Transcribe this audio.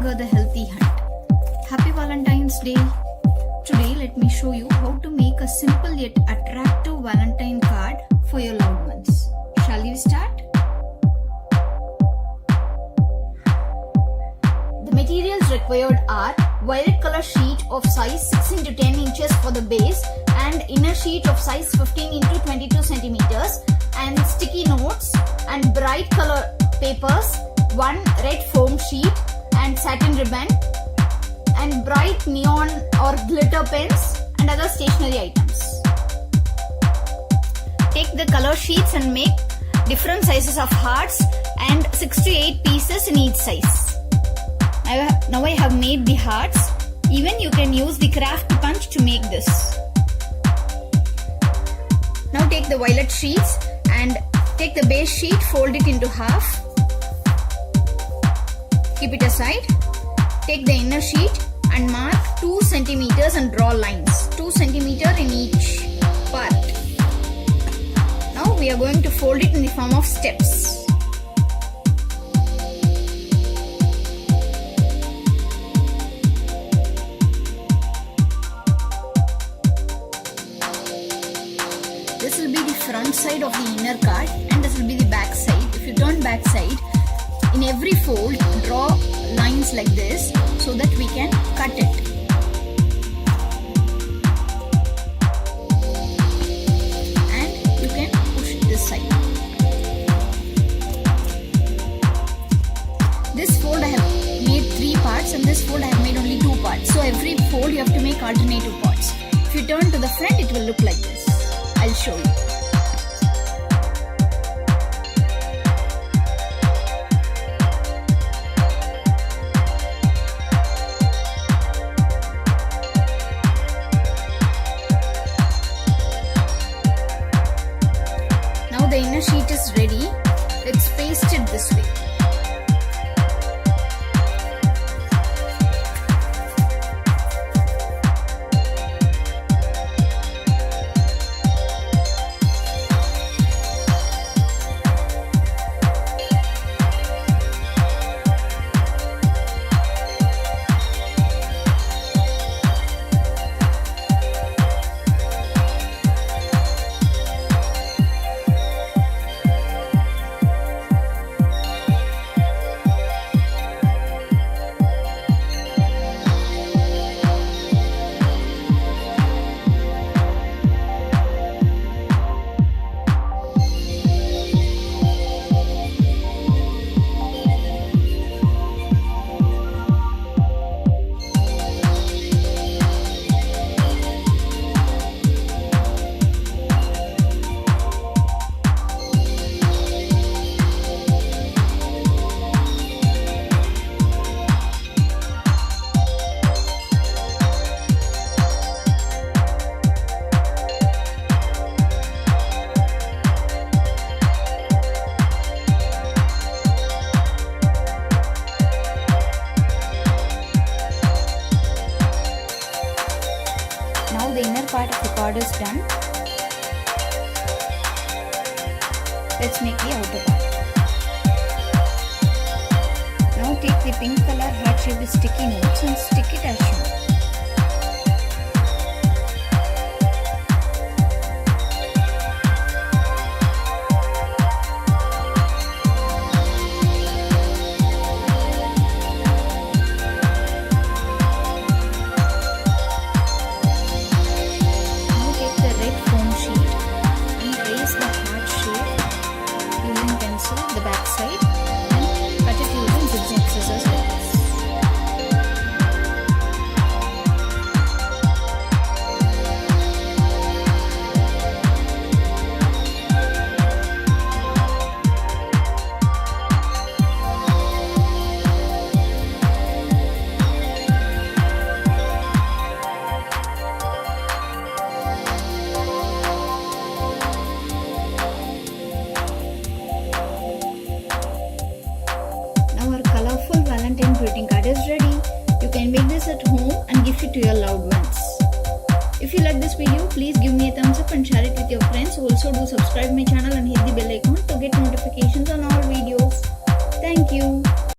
longer the healthy hunt. Happy Valentine's Day! Today let me show you how to make a simple yet attractive Valentine card for your loved ones. Shall we start? The materials required are violet color sheet of size 6 into 10 inches for the base and inner sheet of size 15 into 22 centimeters and sticky notes and bright color papers, one red foam sheet and satin ribbon and bright neon or glitter pens and other stationery items. Take the color sheets and make different sizes of hearts and 6 to 8 pieces in each size. Now I have made the hearts. Even you can use the craft punch to make this. Now take the violet sheets and take the base sheet, fold it into half. Keep it aside. Take the inner sheet and mark 2 centimeters and draw lines. 2 centimeters in each part. Now we are going to fold it in the form of steps. This will be the front side of the inner card and this will be the back side. If you turn back side, in every fold draw lines like this so that we can cut it. And you can push it this side. This fold I have made 3 parts and this fold I have made only 2 parts. So every fold you have to make alternative parts. If you turn to the front, it will look like this. I'll show you. Now the inner sheet is ready. Let's paste it this way. Now the inner part of the card is done. Let's make the outer part. Now take the pink color heart shaped sticky notes and stick it as shown. The back side and cut it using zigzag scissors like this. Valentine greeting card is ready. You can make this at home and gift it to your loved ones. If you like this video, please give me a thumbs up and share it with your friends. Also do subscribe my channel and hit the bell icon to get notified